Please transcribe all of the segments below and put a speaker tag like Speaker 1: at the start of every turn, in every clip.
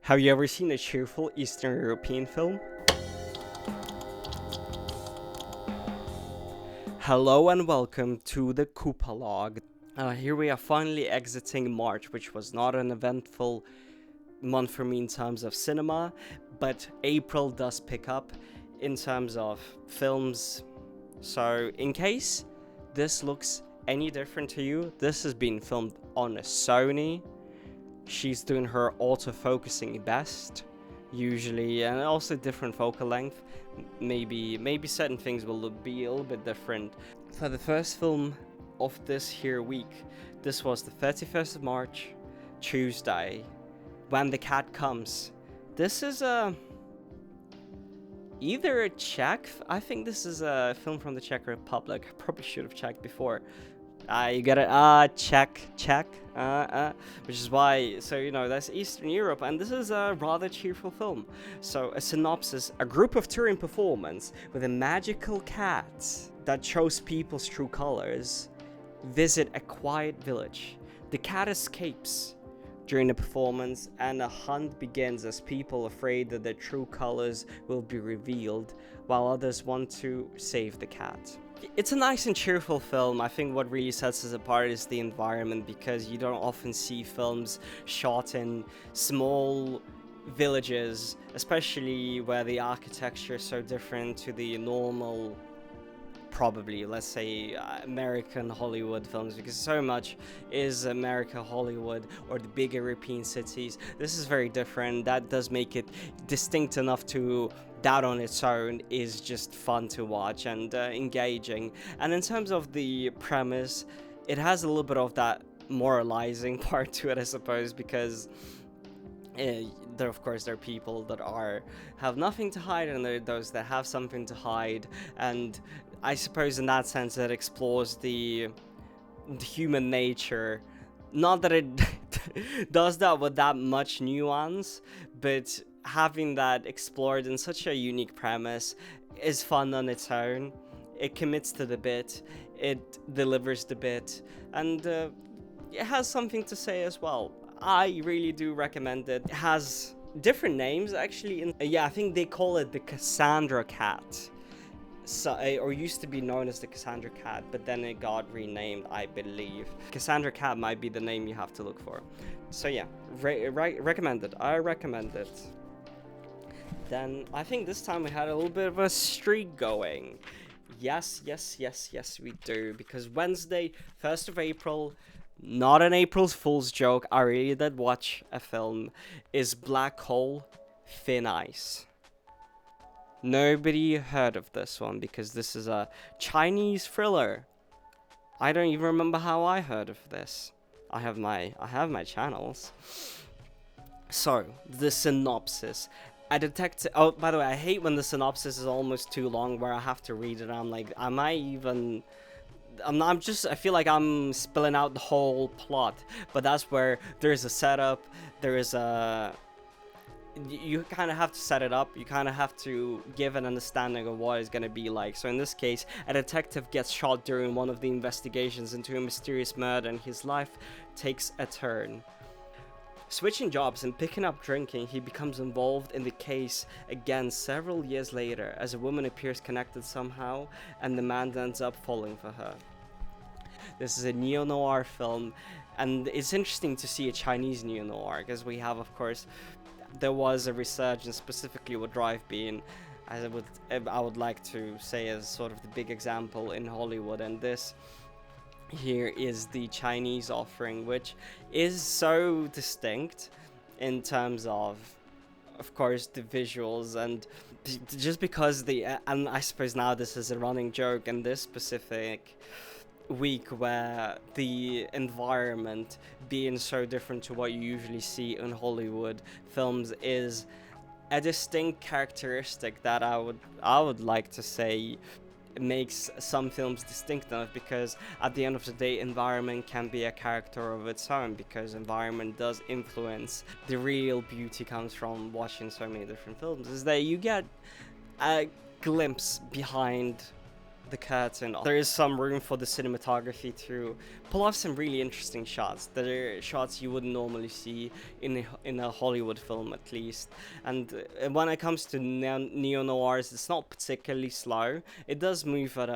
Speaker 1: Have you ever seen a cheerful Eastern European film? Hello and welcome to the Coop-a-Log. Here we are finally exiting March, which was not an eventful month for me in terms of cinema, but April does pick up in terms of films. So in case this looks any different to you, this has been filmed on a Sony. She's doing her autofocusing best, usually, and also different focal length. Maybe certain things will be a little bit different. For the first film of this here week, this was the 31st of March, Tuesday, When the Cat Comes. This is either a Czech, I think this is a film from the Czech Republic. I probably should have checked before. You get it, check, which is why, so, that's Eastern Europe, and this is a rather cheerful film. So, a synopsis: a group of touring performers with a magical cat that shows people's true colors visit a quiet village. The cat escapes during the performance, and a hunt begins as people afraid that their true colors will be revealed, while others want to save the cat. It's a nice and cheerful film. I think what really sets us apart is the environment, because you don't often see films shot in small villages, especially where the architecture is so different to the normal, probably, let's say, American Hollywood films, because so much is America, Hollywood, or the big European cities. This is very different. That does make it distinct enough to that on its own is just fun to watch and engaging. And in terms of the premise, it has a little bit of that moralizing part to it, I suppose, because there are people that have nothing to hide, and there are those that have something to hide. And I suppose in that sense it explores the human nature. Not that it does that with that much nuance, but having that explored in such a unique premise is fun on its own. It commits to the bit, it delivers the bit, and it has something to say as well. I really do recommend it. It has different names, actually. I think they call it the Cassandra Cat. So, or used to be known as the Cassandra Cat, but then it got renamed, I believe. Cassandra Cat might be the name you have to look for. So yeah, recommend it. I recommend it. Then I think this time we had a little bit of a streak going. Yes, we do. Because Wednesday, 1st of April, not an April Fool's joke, I really did watch a film, is Black Hole, Thin Ice. Nobody heard of this one, because this is a Chinese thriller. I don't even remember how I heard of this. I have my channels. So, the synopsis. A detective. Oh, by the way, I hate when the synopsis is almost too long, where I have to read it. I'm like, I feel like I'm spilling out the whole plot. But that's where there's a setup. You kind of have to set it up. You kind of have to give an understanding of what it's going to be like. So in this case, a detective gets shot during one of the investigations into a mysterious murder, and his life takes a turn. Switching jobs and picking up drinking, he becomes involved in the case again several years later, as a woman appears connected somehow, and the man ends up falling for her. This is a neo-noir film, and it's interesting to see a Chinese neo-noir, because we have, of course, there was a resurgence specifically with Drive being, as I would like to say, as sort of the big example in Hollywood, and this here is the Chinese offering, which is so distinct in terms of course, the visuals, and just because and I suppose now this is a running joke in this specific week, where the environment being so different to what you usually see in Hollywood films is a distinct characteristic that I would like to say makes some films distinct enough, because at the end of the day, environment can be a character of its own, because environment does influence. The real beauty comes from watching so many different films, is that you get a glimpse behind the curtain, there is some room for the cinematography to pull off some really interesting shots. That are shots you wouldn't normally see in a Hollywood film, at least. And when it comes to neo-noirs, it's not particularly slow. It does move at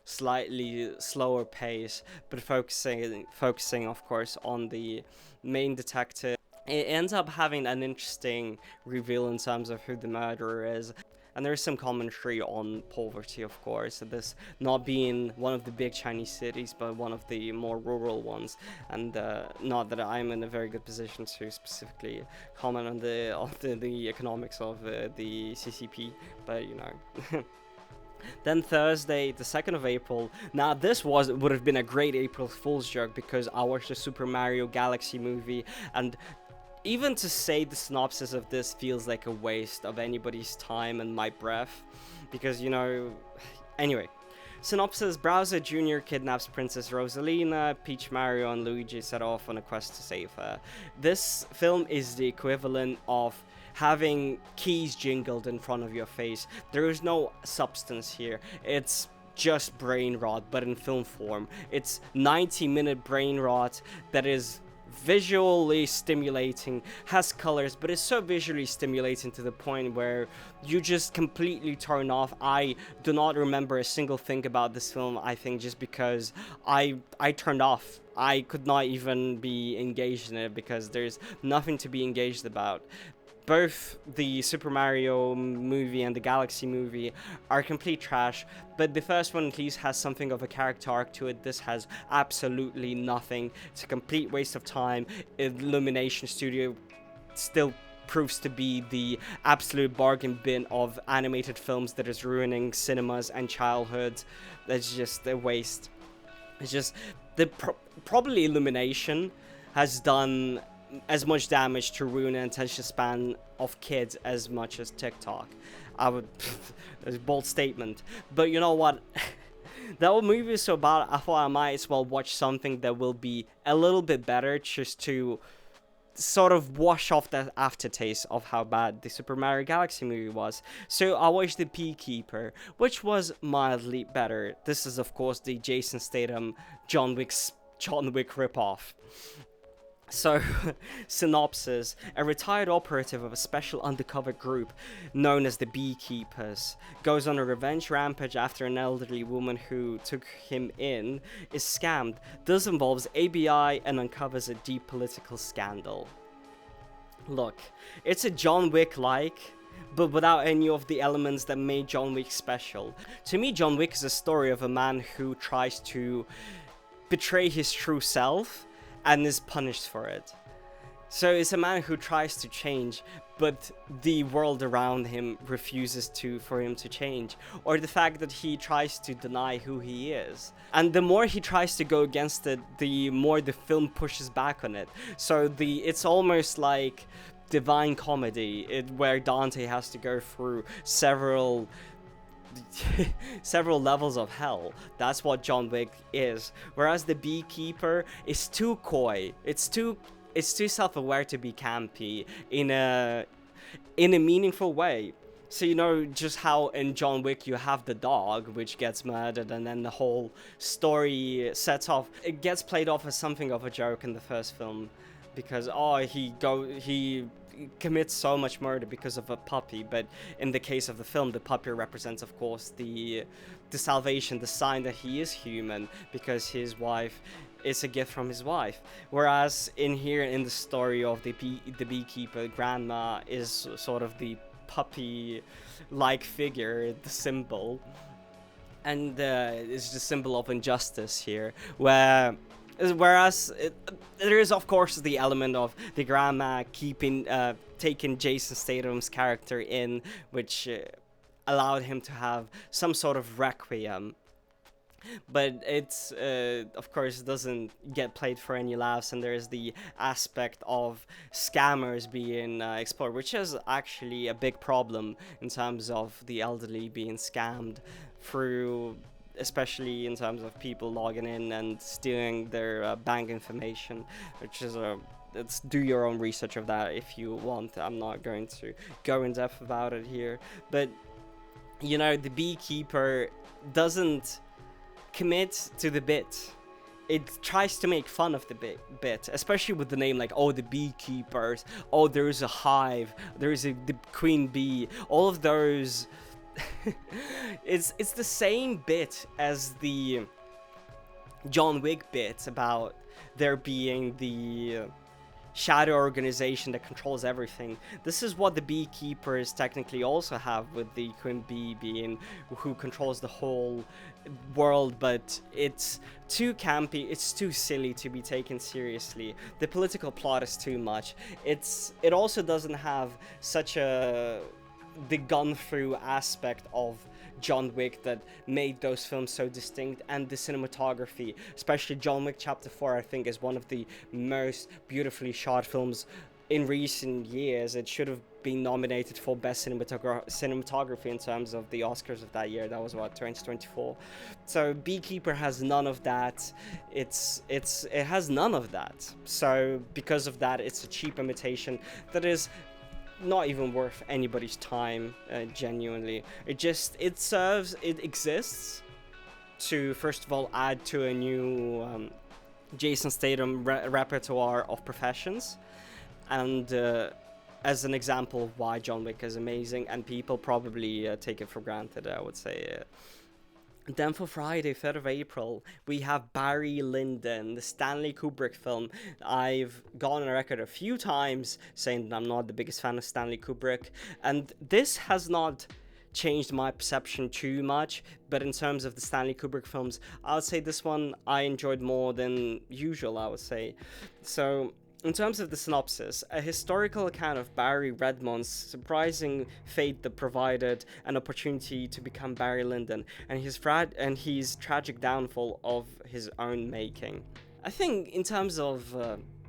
Speaker 1: slightly slower pace, but focusing of course on the main detective. It ends up having an interesting reveal in terms of who the murderer is. And there's some commentary on poverty, of course, this not being one of the big Chinese cities, but one of the more rural ones. And not that I'm in a very good position to specifically comment on the economics of the CCP, but you know. Then Thursday, the 2nd of April. Now this would have been a great April Fool's joke, because I watched the Super Mario Galaxy movie, and even to say the synopsis of this feels like a waste of anybody's time and my breath, because, you know, anyway. Synopsis: Bowser Jr. kidnaps Princess Rosalina, Peach, Mario, and Luigi set off on a quest to save her. This film is the equivalent of having keys jingled in front of your face. There is no substance here. It's just brain rot, but in film form. It's 90-minute brain rot that is visually stimulating, has colors, but it's so visually stimulating to the point where you just completely turn off. I do not remember a single thing about this film, I think, just because I turned off. I could not even be engaged in it because there's nothing to be engaged about. Both the Super Mario movie and the Galaxy movie are complete trash, but the first one at least has something of a character arc to it. This has absolutely nothing. It's a complete waste of time. Illumination Studio still proves to be the absolute bargain bin of animated films that is ruining cinemas and childhood. That's just a waste. It's just probably Illumination has done as much damage to ruin the attention span of kids as much as TikTok. I would, it's a bold statement, but you know what? That movie is so bad, I thought I might as well watch something that will be a little bit better, just to sort of wash off that aftertaste of how bad the Super Mario Galaxy movie was. So I watched the Beekeeper, which was mildly better. This is of course the Jason Statham John Wick ripoff. So, synopsis: a retired operative of a special undercover group known as the Beekeepers goes on a revenge rampage after an elderly woman who took him in is scammed. This involves ABI and uncovers a deep political scandal. Look, it's a John Wick-like, but without any of the elements that made John Wick special. To me, John Wick is a story of a man who tries to betray his true self and is punished for it. So it's a man who tries to change, but the world around him refuses for him to change. Or the fact that he tries to deny who he is. And the more he tries to go against it, the more the film pushes back on it. So it's almost like Divine Comedy, where Dante has to go through several levels of hell. That's what John Wick is. Whereas the Beekeeper is too coy. It's too self-aware to be campy in a meaningful way. So, you know, just how in John Wick you have the dog which gets murdered, and then the whole story sets off. It gets played off as something of a joke in the first film, because he commits so much murder because of a puppy. But in the case of the film, the puppy represents, of course, the salvation, the sign that he is human, because his wife is a gift from his wife. Whereas in here, in the story of the Beekeeper, grandma is sort of the puppy-like figure, the symbol, and it's the symbol of injustice here, whereas there is of course the element of the grandma taking Jason Statham's character in, which allowed him to have some sort of requiem. But it's of course doesn't get played for any laughs, and there's the aspect of scammers being explored, which is actually a big problem in terms of the elderly being scammed through, especially in terms of people logging in and stealing their bank information, which is let's do your own research of that if you want. I'm not going to go in depth about it here, but you know, the Beekeeper doesn't commit to the bit. It tries to make fun of the bit, especially with the name, like, oh, the beekeepers, oh, there's a hive, there's the queen bee, all of those. It's the same bit as the John Wick bit about there being the shadow organization that controls everything. This is what the beekeepers technically also have, with the queen bee being who controls the whole world, but it's too campy, it's too silly to be taken seriously. The political plot is too much. It also doesn't have such the gone through aspect of John Wick that made those films so distinct, and the cinematography, especially John Wick Chapter 4, I think is one of the most beautifully shot films in recent years. It should have been nominated for best cinematography in terms of the Oscars of that year. That was what, 2024. So Beekeeper has none of that. It has none of that. So because of that, it's a cheap imitation that is not even worth anybody's time, genuinely. It exists to, first of all, add to a new Jason Statham repertoire of professions, and as an example of why John Wick is amazing, and people probably take it for granted, I would say. Then for Friday, 3rd of April, we have Barry Lyndon, the Stanley Kubrick film. I've gone on record a few times saying that I'm not the biggest fan of Stanley Kubrick, and this has not changed my perception too much, but in terms of the Stanley Kubrick films, I would say this one I enjoyed more than usual, I would say. So, in terms of the synopsis, a historical account of Barry Redmond's surprising fate that provided an opportunity to become Barry Lyndon, and his tragic downfall of his own making. I think in terms of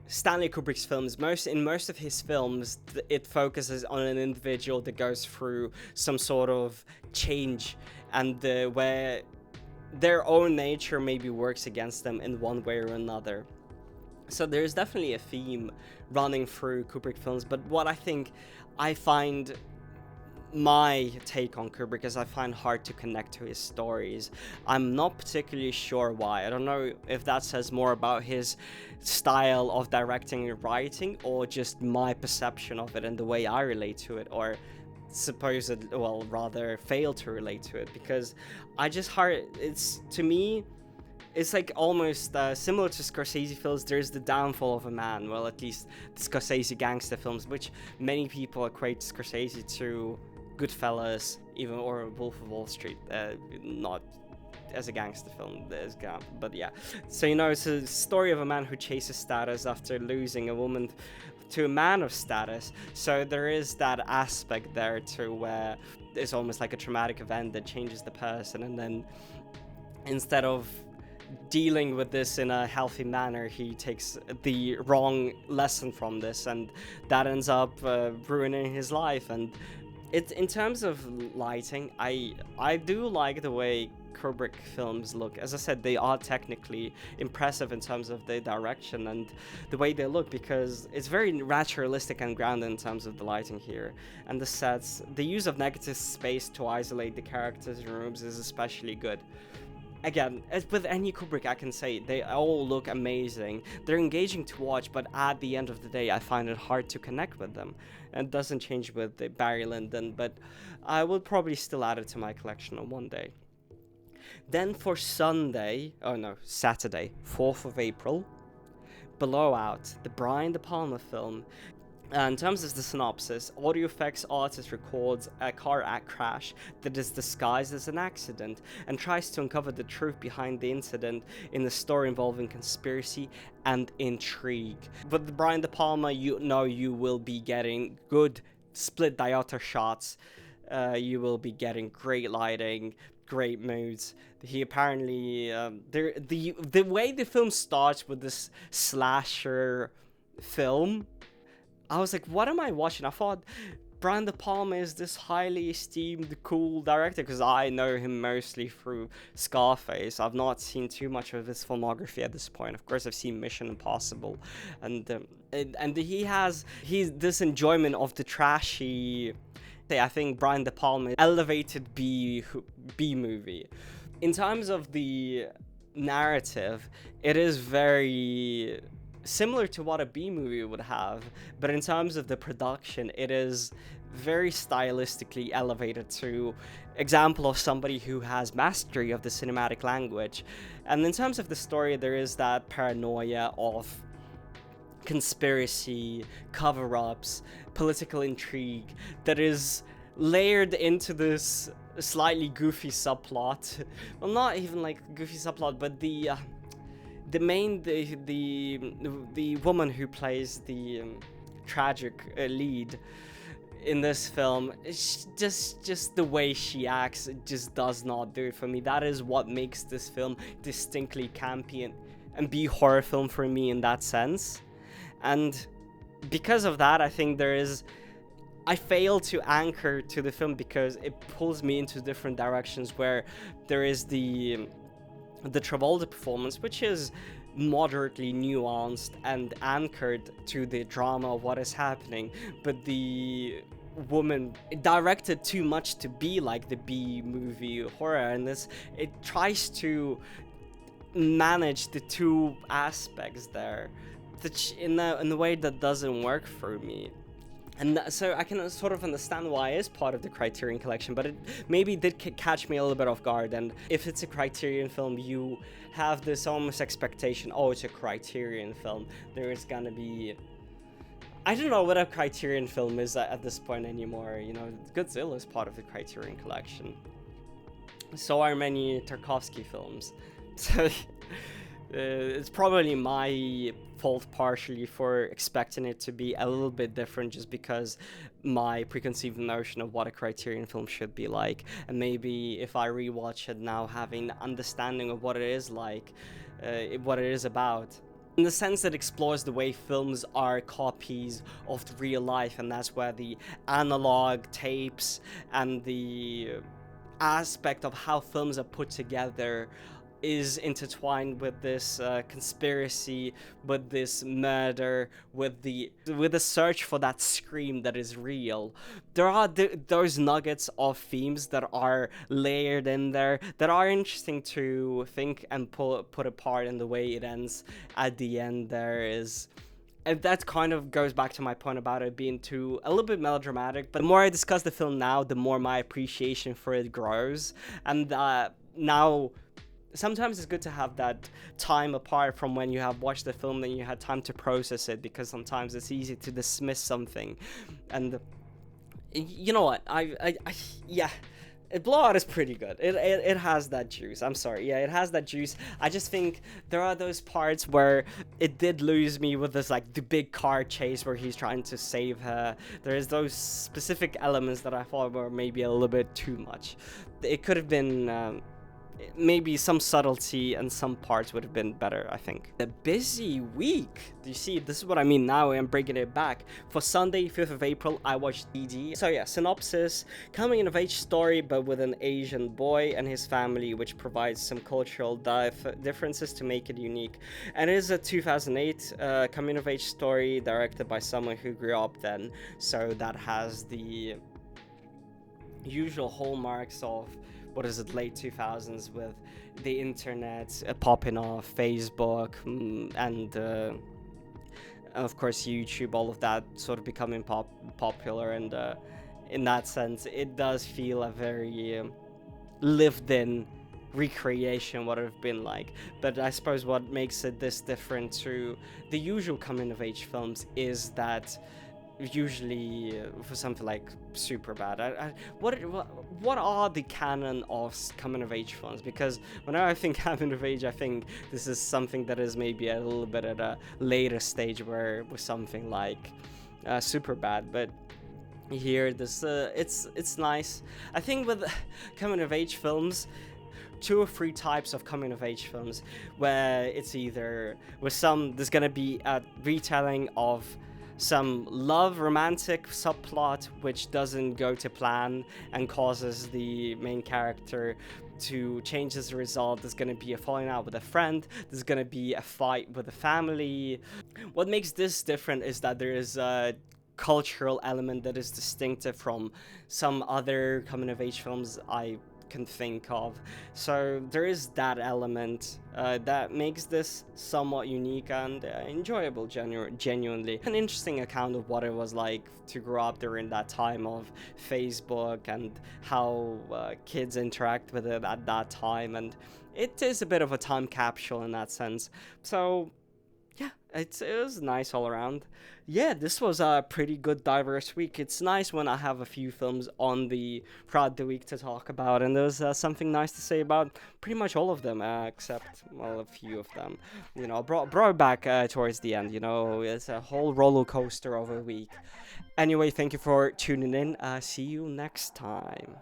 Speaker 1: Stanley Kubrick's films, in most of his films, it focuses on an individual that goes through some sort of change, and where their own nature maybe works against them in one way or another. So there's definitely a theme running through Kubrick films, but what I find my take on Kubrick is I find hard to connect to his stories. I'm not particularly sure why. I don't know if that says more about his style of directing and writing, or just my perception of it and the way I relate to it, or rather fail to relate to it, because to me, it's like almost similar to Scorsese films. There's the downfall of a man. Well, at least the Scorsese gangster films, which many people equate Scorsese to Goodfellas, or Wolf of Wall Street. Not as a gangster film, but yeah. So, you know, it's a story of a man who chases status after losing a woman to a man of status. So there is that aspect there too, where it's almost like a traumatic event that changes the person, and then instead of dealing with this in a healthy manner, he takes the wrong lesson from this, and that ends up ruining his life. And in terms of lighting, I do like the way Kubrick films look. As I said, they are technically impressive in terms of the direction and the way they look, because it's very naturalistic and grounded in terms of the lighting here. And the sets, the use of negative space to isolate the characters' rooms is especially good. Again, as with any Kubrick, I can say they all look amazing. They're engaging to watch, but at the end of the day, I find it hard to connect with them. And it doesn't change with the Barry Lyndon, but I will probably still add it to my collection on one day. Then for Saturday, 4th of April, Blowout, the Brian De Palma film. In terms of the synopsis, audio effects artist records a car crash that is disguised as an accident and tries to uncover the truth behind the incident in a story involving conspiracy and intrigue. With Brian De Palma, you will be getting good split diopter shots. You will be getting great lighting, great moods. He apparently the way the film starts with this slasher film, I was like, what am I watching? I thought Brian De Palma is this highly esteemed, cool director, because I know him mostly through Scarface. I've not seen too much of his filmography at this point. Of course, I've seen Mission Impossible, and he's this enjoyment of the trashy I think Brian De Palma elevated B movie. In terms of the narrative, it is very similar to what a B movie would have, but in terms of the production, it is very stylistically elevated to example of somebody who has mastery of the cinematic language. And in terms of the story, there is that paranoia of conspiracy, cover-ups, political intrigue that is layered into this slightly goofy subplot. Well, not even like goofy subplot, but the woman who plays the tragic lead in this film, just the way she acts, it just does not do it for me. That is what makes this film distinctly campy and be horror film for me in that sense. And because of that, I think I fail to anchor to the film because it pulls me into different directions, where there is the Travolta performance, which is moderately nuanced and anchored to the drama of what is happening, but the woman directed too much to be like the B movie horror, and it tries to manage the two aspects there in the way that doesn't work for me. And so I can sort of understand why it is part of the Criterion Collection, but it maybe did catch me a little bit off guard. And if it's a Criterion film, you have this almost expectation, oh, it's a Criterion film, there is gonna be... I don't know what a Criterion film is at this point anymore. You know, Godzilla is part of the Criterion Collection. So are many Tarkovsky films. So it's probably my fault partially for expecting it to be a little bit different, just because my preconceived notion of what a Criterion film should be like, and maybe if I rewatch it now, having an understanding of what it is like, what it is about, in the sense that explores the way films are copies of real life, and that's where the analog tapes and the aspect of how films are put together is intertwined with this conspiracy, with this murder, with the search for that scream that is real. There are those nuggets of themes that are layered in there that are interesting to think and put apart in the way it ends at the end. And that kind of goes back to my point about it being a little bit melodramatic. But the more I discuss the film now, the more my appreciation for it grows. And now, sometimes it's good to have that time apart from when you have watched the film, then you had time to process it, because sometimes it's easy to dismiss something. And you know what? Yeah. Blowout is pretty good. It has that juice. I'm sorry. Yeah, it has that juice. I just think there are those parts where it did lose me with this, like, the big car chase where he's trying to save her. There is those specific elements that I thought were maybe a little bit too much. It could have been... maybe some subtlety and some parts would have been better, I think. A busy week. Do you see? This is what I mean now. I'm bringing it back. For Sunday, 5th of April, I watched DiDi. So yeah, synopsis. Coming of age story, but with an Asian boy and his family, which provides some cultural differences to make it unique. And it is a 2008 coming of age story directed by someone who grew up then. So that has the usual hallmarks of... what is it, late 2000s, with the internet popping off, Facebook, and of course YouTube, all of that sort of becoming popular, and in that sense, it does feel a very lived-in recreation what it have been like. But I suppose what makes it this different to the usual coming-of-age films is that usually for something like Superbad, what are the canon of coming of age films? Because whenever I think coming of age, I think this is something that is maybe a little bit at a later stage, where with something like Superbad. But here, this it's nice. I think with coming of age films, 2 or 3 types of coming of age films, where it's either there's gonna be a retelling of some love romantic subplot which doesn't go to plan and causes the main character to change as a result. There's going to be a falling out with a friend, there's going to be a fight with a family. What makes this different is that there is cultural element that is distinctive from some other coming of age films I can think of. So there is that element that makes this somewhat unique and enjoyable, genuinely. An interesting account of what it was like to grow up during that time of Facebook and how kids interact with it at that time, and it is a bit of a time capsule in that sense. So yeah, it was nice all around. Yeah, this was a pretty good diverse week. It's nice when I have a few films on the throughout the week to talk about, and there's something nice to say about pretty much all of them, except, well, a few of them. You know, brought it back towards the end. You know, it's a whole roller coaster of a week. Anyway, thank you for tuning in. See you next time.